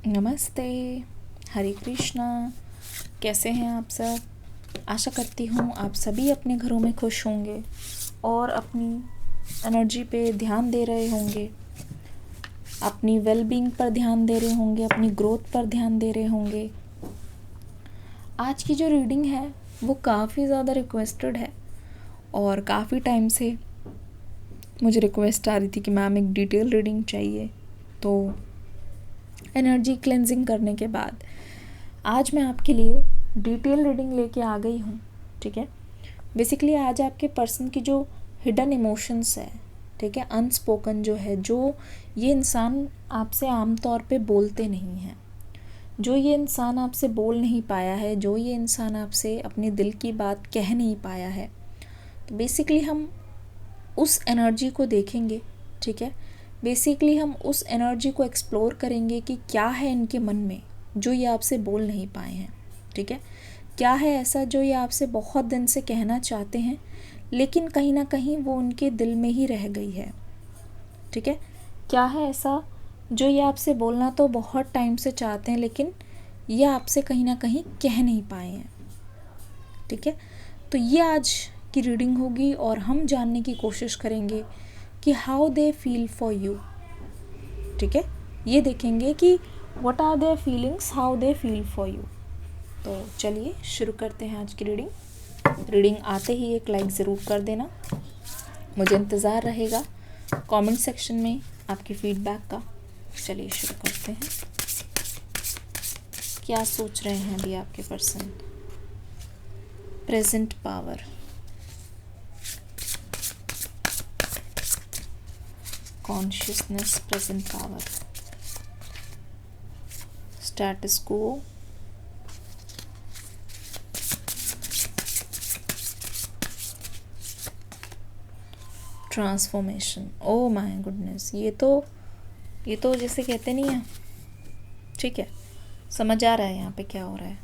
नमस्ते। हरे कृष्णा। कैसे हैं आप सब? आशा करती हूँ आप सभी अपने घरों में खुश होंगे और अपनी एनर्जी पे ध्यान दे रहे होंगे, अपनी वेलबींग पर ध्यान दे रहे होंगे, अपनी ग्रोथ पर ध्यान दे रहे होंगे। आज की जो रीडिंग है वो काफ़ी ज़्यादा रिक्वेस्टेड है और काफ़ी टाइम से मुझे रिक्वेस्ट आ रही थी कि मैम एक डिटेल रीडिंग चाहिए। तो एनर्जी क्लेंजिंग करने के बाद आज मैं आपके लिए डिटेल रीडिंग लेके आ गई हूँ। ठीक है, बेसिकली आज आपके पर्सन की जो हिडन इमोशंस है, ठीक है, अनस्पोकन जो है, जो ये इंसान आपसे आमतौर पे बोलते नहीं हैं, जो ये इंसान आपसे बोल नहीं पाया है, जो ये इंसान आपसे अपने दिल की बात कह नहीं पाया है, तो बेसिकली हम उस एनर्जी को देखेंगे। ठीक है, बेसिकली हम उस एनर्जी को एक्सप्लोर करेंगे कि क्या है इनके मन में जो ये आपसे बोल नहीं पाए हैं। ठीक है, क्या है ऐसा जो ये आपसे बहुत दिन से कहना चाहते हैं लेकिन कहीं ना कहीं वो उनके दिल में ही रह गई है। ठीक है, क्या है ऐसा जो ये आपसे बोलना तो बहुत टाइम से चाहते हैं लेकिन ये आपसे कहीं ना कहीं कह नहीं पाए हैं। ठीक है, तो ये आज की रीडिंग होगी और हम जानने की कोशिश करेंगे कि how they feel for you. ठीक है, ये देखेंगे कि what are their feelings, how they feel for you. तो चलिए शुरू करते हैं आज की रीडिंग आते ही एक लाइक ज़रूर कर देना, मुझे इंतज़ार रहेगा कमेंट सेक्शन में आपकी फीडबैक का। चलिए शुरू करते हैं। क्या सोच रहे हैं अभी आपके person? Present power, consciousness, present power, status को, ट्रांसफॉर्मेशन। ओ माय गुडनेस, ये तो जैसे कहते नहीं है। ठीक है, समझ आ रहा है यहाँ पे क्या हो रहा है।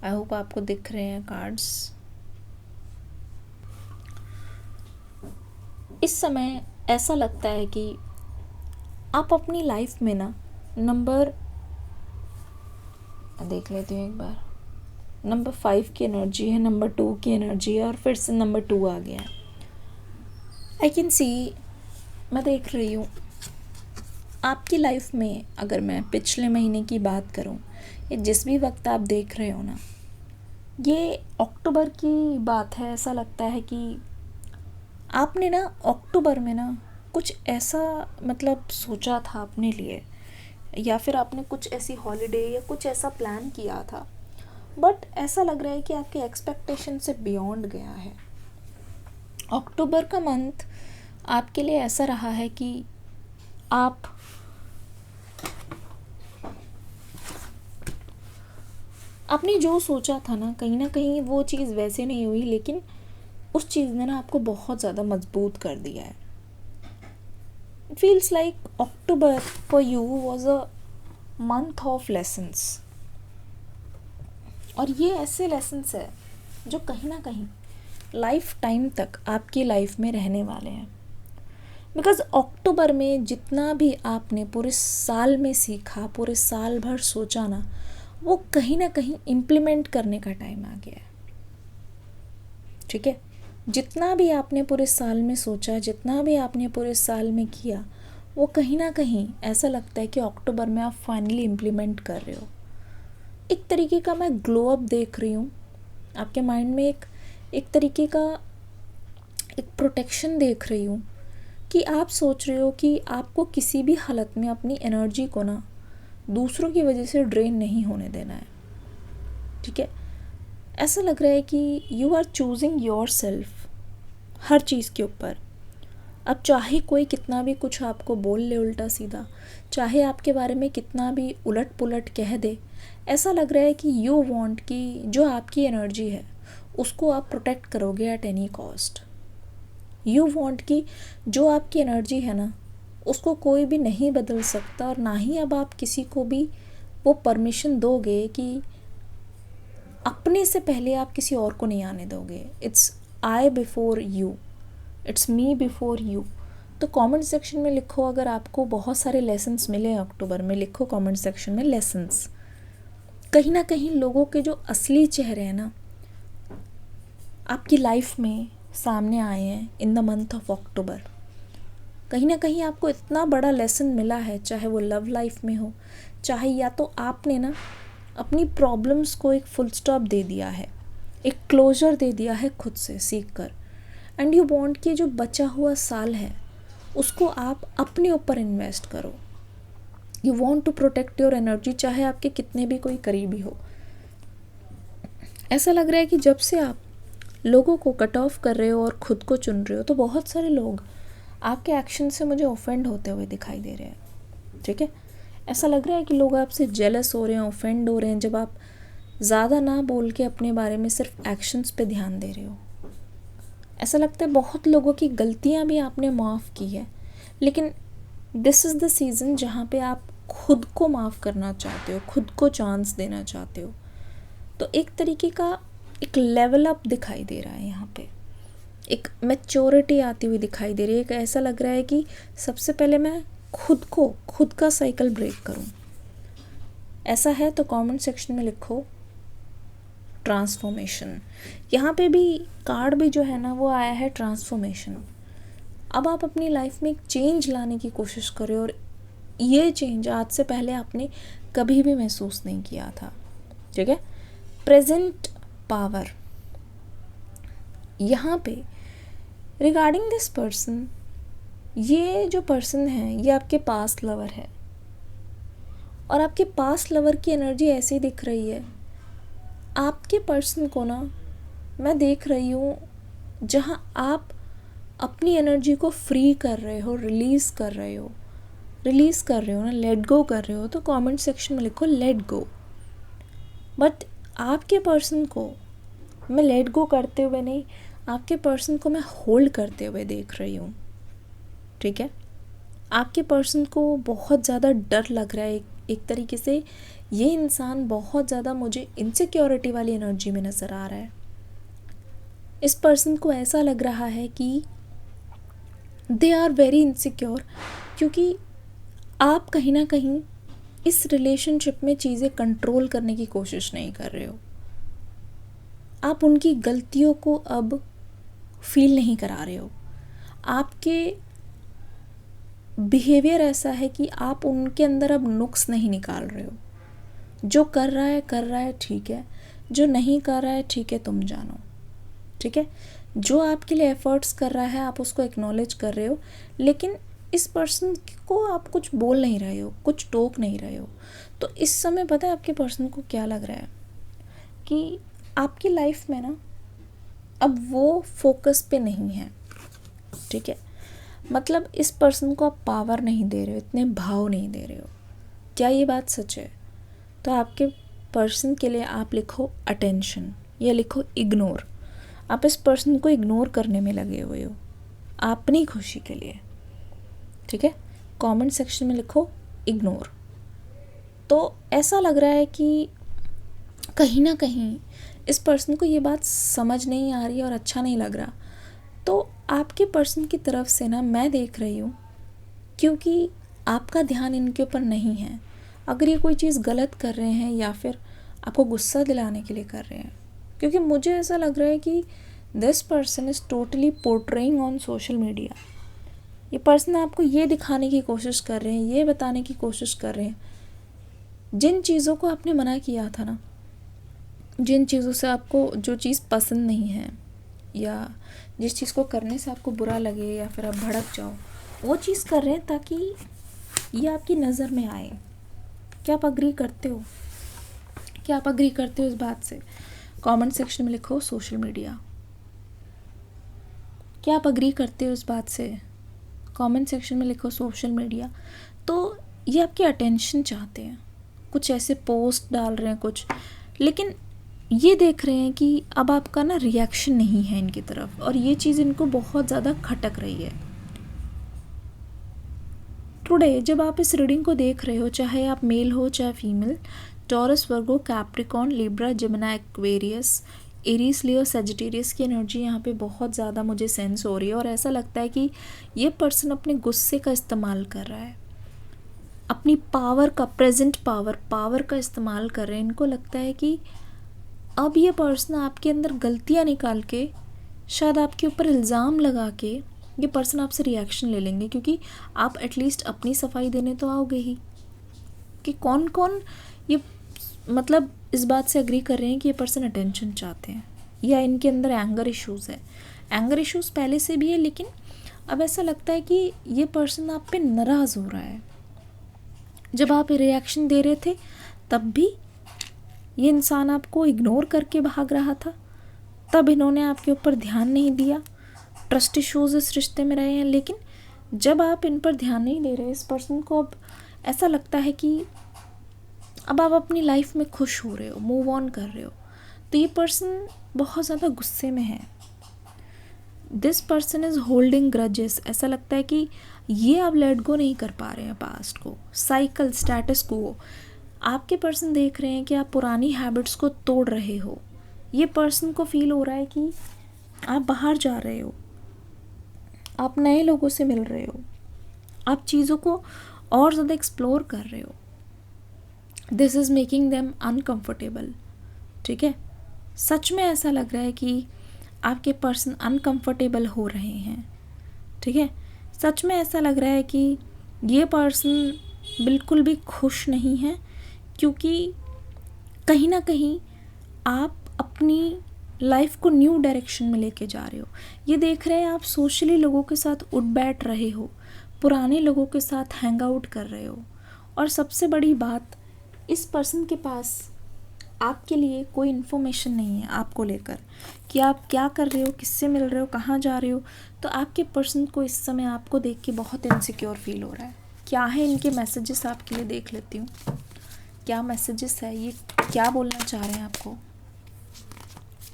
आई होप आपको दिख रहे हैं कार्ड्स। इस समय ऐसा लगता है कि आप अपनी लाइफ में ना देख लेती हूँ एक बार, नंबर 5 की एनर्जी है, नंबर 2 की एनर्जी है और फिर से नंबर 2 आ गया है। आई कैन सी, मैं देख रही हूँ आपकी लाइफ में, अगर मैं पिछले महीने की बात करूँ या जिस भी वक्त आप देख रहे हो ना, ये अक्टूबर की बात है। ऐसा लगता है कि आपने ना अक्टूबर में ना कुछ ऐसा मतलब सोचा था अपने लिए, या फिर आपने कुछ ऐसी हॉलिडे या कुछ ऐसा प्लान किया था, बट ऐसा लग रहा है कि आपके एक्सपेक्टेशन से बियॉन्ड गया है। अक्टूबर का मंथ आपके लिए ऐसा रहा है कि आपने जो सोचा था ना कहीं वो चीज़ वैसे नहीं हुई, लेकिन उस चीज़ ने ना आपको बहुत ज़्यादा मजबूत कर दिया है। It feels like October for you was a month of lessons, और ये ऐसे लेसन्स है जो कहीं ना कहीं लाइफ टाइम तक आपकी लाइफ में रहने वाले हैं। बिकॉज अक्टूबर में जितना भी आपने पूरे साल में सीखा, पूरे साल भर सोचा ना, वो कहीं ना कहीं इम्प्लीमेंट करने का टाइम आ गया है। ठीक है, जितना भी आपने पूरे साल में सोचा, जितना भी आपने पूरे साल में किया, वो कहीं ना कहीं ऐसा लगता है कि अक्टूबर में आप फाइनली इम्प्लीमेंट कर रहे हो। एक तरीके का मैं ग्लो अप देख रही हूँ आपके माइंड में, एक तरीके का एक प्रोटेक्शन देख रही हूँ कि आप सोच रहे हो कि आपको किसी भी हालत में अपनी एनर्जी को ना दूसरों की वजह से ड्रेन नहीं होने देना है। ठीक है, ऐसा लग रहा है कि you are choosing yourself हर चीज़ के ऊपर। अब चाहे कोई कितना भी कुछ आपको बोल ले उल्टा सीधा, चाहे आपके बारे में कितना भी उलट पुलट कह दे, ऐसा लग रहा है कि यू वांट कि जो आपकी एनर्जी है उसको आप प्रोटेक्ट करोगे at any cost. You want कि जो आपकी एनर्जी है ना उसको कोई भी नहीं बदल सकता, और ना ही अब आप किसी को भी वो परमिशन दोगे कि अपने से पहले आप किसी और को नहीं आने दोगे। It's I before you, it's me before you. तो कमेंट सेक्शन में लिखो, अगर आपको बहुत सारे लेसन्स मिले हैं अक्टूबर में, लिखो कमेंट सेक्शन में लेसन्स। कहीं ना कहीं लोगों के जो असली चेहरे हैं ना आपकी लाइफ में सामने आए हैं in the month of October. कहीं ना कहीं आपको इतना बड़ा लेसन मिला है, चाहे वो लव लाइफ में हो, चाहे या तो आपने ना अपनी प्रॉब्लम्स को एक फुल स्टॉप दे दिया है, एक क्लोजर दे दिया है खुद से सीख कर, एंड यू वांट कि जो बचा हुआ साल है उसको आप अपने ऊपर इन्वेस्ट करो। You want to protect your energy, चाहे आपके कितने भी कोई करीबी हो। ऐसा लग रहा है कि जब से आप लोगों को कट ऑफ कर रहे हो और खुद को चुन रहे हो, तो बहुत सारे लोग आपके एक्शन से मुझे ऑफेंड होते हुए दिखाई दे रहे हैं। ठीक है, ऐसा लग रहा है कि लोग आपसे जेलस हो रहे हैं, ऑफेंड हो रहे हैं, जब आप ज़्यादा ना बोल के अपने बारे में सिर्फ एक्शंस पे ध्यान दे रहे हो। ऐसा लगता है बहुत लोगों की गलतियां भी आपने माफ़ की है, लेकिन दिस इज़ द सीज़न जहाँ पे आप खुद को माफ़ करना चाहते हो, खुद को चांस देना चाहते हो। तो एक तरीके का एक लेवल अप दिखाई दे रहा है यहाँ पे, एक मैच्योरिटी आती हुई दिखाई दे रही है। एक ऐसा लग रहा है कि सबसे पहले मैं खुद का साइकिल ब्रेक करूं। ऐसा है तो कमेंट सेक्शन में लिखो ट्रांसफॉर्मेशन। यहाँ पे भी कार्ड भी जो है ना वो आया है ट्रांसफॉर्मेशन। अब आप अपनी लाइफ में एक चेंज लाने की कोशिश करें, और ये चेंज आज से पहले आपने कभी भी महसूस नहीं किया था। ठीक है, प्रेजेंट पावर यहाँ पे रिगार्डिंग दिस पर्सन, ये जो पर्सन है ये आपके पास्ट लवर है, और आपके पास्ट लवर की एनर्जी ऐसी दिख रही है। आपके पर्सन को ना मैं देख रही हूँ जहाँ आप अपनी एनर्जी को फ्री कर रहे हो, रिलीज़ कर रहे हो ना, लेट गो कर रहे हो। तो कमेंट सेक्शन में लिखो लेट गो। बट आपके पर्सन को मैं लेट गो करते हुए नहीं, आपके पर्सन को मैं होल्ड करते हुए देख रही हूँ। ठीक है, आपके पर्सन को बहुत ज़्यादा डर लग रहा है। एक तरीके से ये इंसान बहुत ज़्यादा मुझे इनसिक्योरिटी वाली एनर्जी में नज़र आ रहा है। इस पर्सन को ऐसा लग रहा है कि दे आर वेरी इनसिक्योर, क्योंकि आप कहीं ना कहीं इस रिलेशनशिप में चीज़ें कंट्रोल करने की कोशिश नहीं कर रहे हो। आप उनकी गलतियों को अब फील नहीं करा रहे हो। आपके बिहेवियर ऐसा है कि आप उनके अंदर अब नुक्स नहीं निकाल रहे हो। जो कर रहा है ठीक है, जो नहीं कर रहा है ठीक है, तुम जानो। ठीक है, जो आपके लिए एफर्ट्स कर रहा है आप उसको एक्नॉलेज कर रहे हो, लेकिन इस पर्सन को आप कुछ बोल नहीं रहे हो, कुछ टोक नहीं रहे हो। तो इस समय पता है आपके पर्सन को क्या लग रहा है कि आपकी लाइफ में ना अब वो फोकस पे नहीं है। ठीक है, मतलब इस पर्सन को आप पावर नहीं दे रहे हो, इतने भाव नहीं दे रहे हो। क्या ये बात सच है? तो आपके पर्सन के लिए आप लिखो अटेंशन या लिखो इग्नोर। आप इस पर्सन को इग्नोर करने में लगे हुए हो अपनी खुशी के लिए। ठीक है, कमेंट सेक्शन में लिखो इग्नोर। तो ऐसा लग रहा है कि कहीं ना कहीं इस पर्सन को ये बात समझ नहीं आ रही है और अच्छा नहीं लग रहा। तो आपके पर्सन की तरफ से ना मैं देख रही हूँ, क्योंकि आपका ध्यान इनके ऊपर नहीं है। अगर ये कोई चीज़ गलत कर रहे हैं या फिर आपको गुस्सा दिलाने के लिए कर रहे हैं, क्योंकि मुझे ऐसा लग रहा है कि this person is totally portraying on social media. ये पर्सन आपको ये दिखाने की कोशिश कर रहे हैं, ये बताने की कोशिश कर रहे हैं, जिन चीज़ों को आपने मना किया था ना, जिन चीज़ों से आपको जो चीज़ पसंद नहीं है या जिस चीज़ को करने से आपको बुरा लगे या फिर आप भड़क जाओ, वो चीज़ कर रहे हैं ताकि ये आपकी नज़र में आए। क्या आप अग्री करते हो? क्या आप अग्री करते हो इस बात से? कमेंट सेक्शन में लिखो सोशल मीडिया। क्या आप अग्री करते हो इस बात से? कमेंट सेक्शन में लिखो सोशल मीडिया। तो ये आपकी अटेंशन चाहते हैं, कुछ ऐसे पोस्ट डाल रहे हैं कुछ, लेकिन ये देख रहे हैं कि अब आपका ना रिएक्शन नहीं है इनकी तरफ, और ये चीज़ इनको बहुत ज़्यादा खटक रही है। टुडे जब आप इस रीडिंग को देख रहे हो, चाहे आप मेल हो चाहे female, Taurus, Virgo, Capricorn, Libra, Gemini, Aquarius, Aries Leo Sagittarius की एनर्जी यहाँ पे बहुत ज़्यादा मुझे सेंस हो रही है, और ऐसा लगता है कि ये पर्सन अपने गुस्से का इस्तेमाल कर रहा है, अपनी पावर का, प्रेजेंट पावर का इस्तेमाल कर रहे हैं। इनको लगता है कि अब ये पर्सन आपके अंदर गलतियाँ निकाल के, शायद आपके ऊपर इल्ज़ाम लगा के ये पर्सन आपसे रिएक्शन ले लेंगे, क्योंकि आप एटलीस्ट अपनी सफाई देने तो आओगे ही। कि कौन कौन ये मतलब इस बात से एग्री कर रहे हैं कि ये पर्सन अटेंशन चाहते हैं, या इनके अंदर एंगर इश्यूज़ है। एंगर इश्यूज़ पहले से भी है, लेकिन अब ऐसा लगता है कि ये पर्सन आप पे नाराज़ हो रहा है। जब आप रिएक्शन दे रहे थे तब भी ये इंसान आपको इग्नोर करके भाग रहा था, तब इन्होंने आपके ऊपर ध्यान नहीं दिया। ट्रस्ट इश्यूज़ इस रिश्ते में रहे हैं, लेकिन जब आप इन पर ध्यान नहीं दे रहे, इस पर्सन को अब ऐसा लगता है कि अब आप अपनी लाइफ में खुश हो रहे हो, मूव ऑन कर रहे हो, तो ये पर्सन बहुत ज़्यादा गुस्से में है। This person is holding grudges. ऐसा लगता है कि ये अब लेट गो नहीं कर पा रहे हैं पास्ट को, साइकिल, स्टेटस को। आपके पर्सन देख रहे हैं कि आप पुरानी हैबिट्स को तोड़ रहे हो। ये पर्सन को फील हो रहा है कि आप बाहर जा रहे हो, आप नए लोगों से मिल रहे हो, आप चीज़ों को और ज़्यादा एक्सप्लोर कर रहे हो। This is making them uncomfortable. ठीक है, सच में ऐसा लग रहा है कि आपके पर्सन अनकम्फर्टेबल हो रहे हैं। ठीक है, सच में ऐसा लग रहा है कि ये पर्सन बिल्कुल भी खुश नहीं है, क्योंकि कहीं ना कहीं आप अपनी लाइफ को न्यू डायरेक्शन में लेके जा रहे हो। ये देख रहे हैं आप सोशली लोगों के साथ उठ बैठ रहे हो, पुराने लोगों के साथ हैंग आउट कर रहे हो, और सबसे बड़ी बात, इस पर्सन के पास आपके लिए कोई इन्फॉर्मेशन नहीं है आपको लेकर कि आप क्या कर रहे हो, किससे मिल रहे हो, कहाँ जा रहे हो। तो आपके पर्सन को इस समय आपको देख के बहुत इनसिक्योर फील हो रहा है। क्या है इनके मैसेजेस आपके लिए, देख लेती हूँ क्या मैसेजेस है, ये क्या बोलना चाह रहे हैं आपको।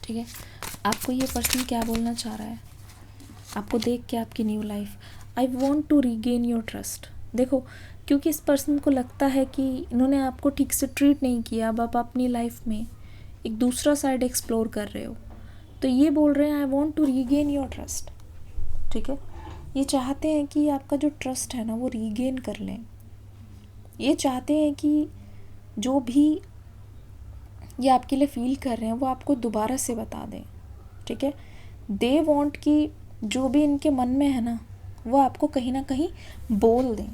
ठीक है, आपको ये पर्सन क्या बोलना चाह रहा है आपको देख के, आपकी new life. I want to regain your trust. देखो, क्योंकि इस पर्सन को लगता है कि इन्होंने आपको ठीक से ट्रीट नहीं किया, अब आप अपनी लाइफ में एक दूसरा साइड एक्सप्लोर कर रहे हो, तो ये बोल रहे हैं I want to regain your trust. ठीक है, ये चाहते हैं कि आपका जो ट्रस्ट है ना वो रीगेन कर लें। ये चाहते हैं कि जो भी ये आपके लिए फील कर रहे हैं वो आपको दोबारा से बता दें। ठीक है, दे वॉन्ट कि जो भी इनके मन में है ना वो आपको कहीं ना कहीं बोल दें।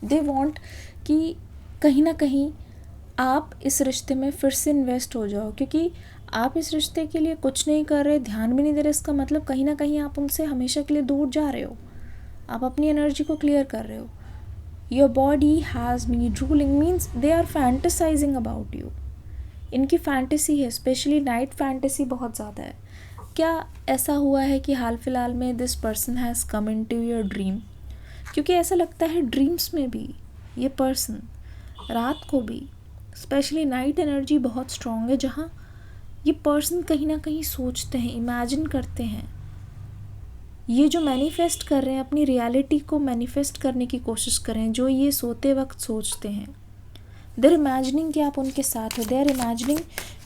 दे वॉन्ट कि कहीं ना कहीं आप इस रिश्ते में फिर से इन्वेस्ट हो जाओ, क्योंकि आप इस रिश्ते के लिए कुछ नहीं कर रहे, ध्यान भी नहीं दे रहे। इसका मतलब कहीं ना कहीं आप उनसे हमेशा के लिए दूर जा रहे हो, आप अपनी एनर्जी को क्लियर कर रहे हो। Your body has me drooling means they are fantasizing about you. इनकी फैंटेसी है, स्पेशली नाइट फैंटेसी बहुत ज़्यादा है। क्या ऐसा हुआ है कि हाल फिलहाल में this person has come into your dream? क्योंकि ऐसा लगता है ड्रीम्स में भी ये पर्सन, रात को भी, स्पेशली नाइट एनर्जी बहुत स्ट्रॉन्ग है, जहाँ ये पर्सन कहीं ना कहीं सोचते हैं, इमेजिन करते हैं। ये जो मैनिफेस्ट कर रहे हैं, अपनी रियलिटी को मैनिफेस्ट करने की कोशिश कर रहे हैं, जो ये सोते वक्त सोचते हैं। देर इमेजिनिंग कि आप उनके साथ हो, देर इमेजिनिंग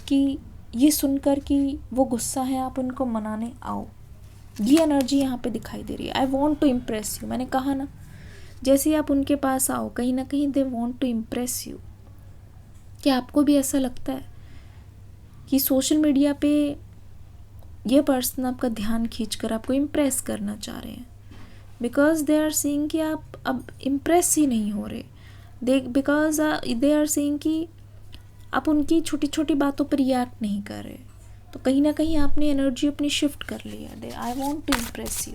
कि ये सुनकर कि वो गुस्सा है, आप उनको मनाने आओ। ये एनर्जी यहाँ पे दिखाई दे रही है। I want to impress you, मैंने कहा ना, जैसे ही आप उनके पास आओ कहीं ना कहीं they want to impress you. क्या आपको भी ऐसा लगता है कि सोशल मीडिया पे ये पर्सन आपका ध्यान खींचकर आपको इम्प्रेस करना चाह रहे हैं? बिकॉज दे आर सीइंग कि आप अब इम्प्रेस ही नहीं हो रहे, बिकॉज दे आर सीइंग कि आप उनकी छोटी छोटी बातों पर रिएक्ट नहीं कर रहे। तो कहीं ना कहीं आपने एनर्जी अपनी शिफ्ट कर ली है। I want to impress you,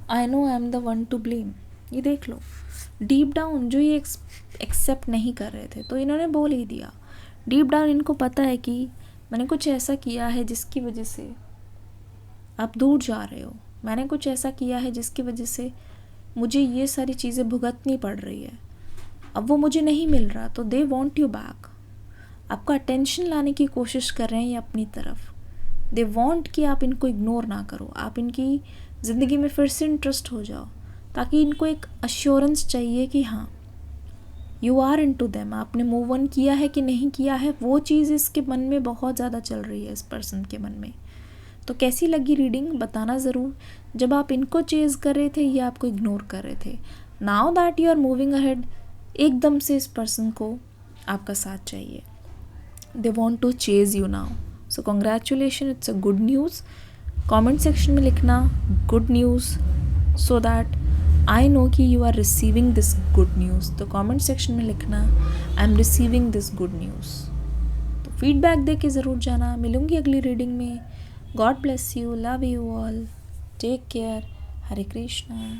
I know I am the one to blame. ये देख लो, डीप डाउन जो ये एक्सेप्ट नहीं कर रहे थे, तो इन्होंने बोल ही दिया। डीप डाउन इनको पता है कि मैंने कुछ ऐसा किया है जिसकी वजह से आप दूर जा रहे हो, मैंने कुछ ऐसा किया है जिसकी वजह से मुझे ये सारी चीज़ें भुगतनी पड़ रही है, अब वो मुझे नहीं मिल रहा, तो दे वॉन्ट यू बैक। आपका अटेंशन लाने की कोशिश कर रहे हैं ये अपनी तरफ। दे वांट कि आप इनको इग्नोर ना करो, आप इनकी ज़िंदगी में फिर से इंटरेस्ट हो जाओ, ताकि इनको एक अश्योरेंस चाहिए कि हाँ यू आर इनटू देम, आपने मूव ऑन किया है कि नहीं किया है, वो चीज़ इसके मन में बहुत ज़्यादा चल रही है, इस पर्सन के मन में। तो कैसी लगी रीडिंग बताना ज़रूर, जब आप इनको चेज़ कर रहे थे या आपको इग्नोर कर रहे थे। Now that you are moving ahead, एकदम से इस पर्सन को आपका साथ चाहिए, they want to chase you now. So congratulation, it's a good news. Comment section में लिखना good news, so that I know कि you are receiving this good news. तो कमेंट सेक्शन में लिखना I am receiving this good news. तो feedback दे के ज़रूर जाना। मिलूंगी अगली रीडिंग में। God bless you, love you all, take care, Hare Krishna.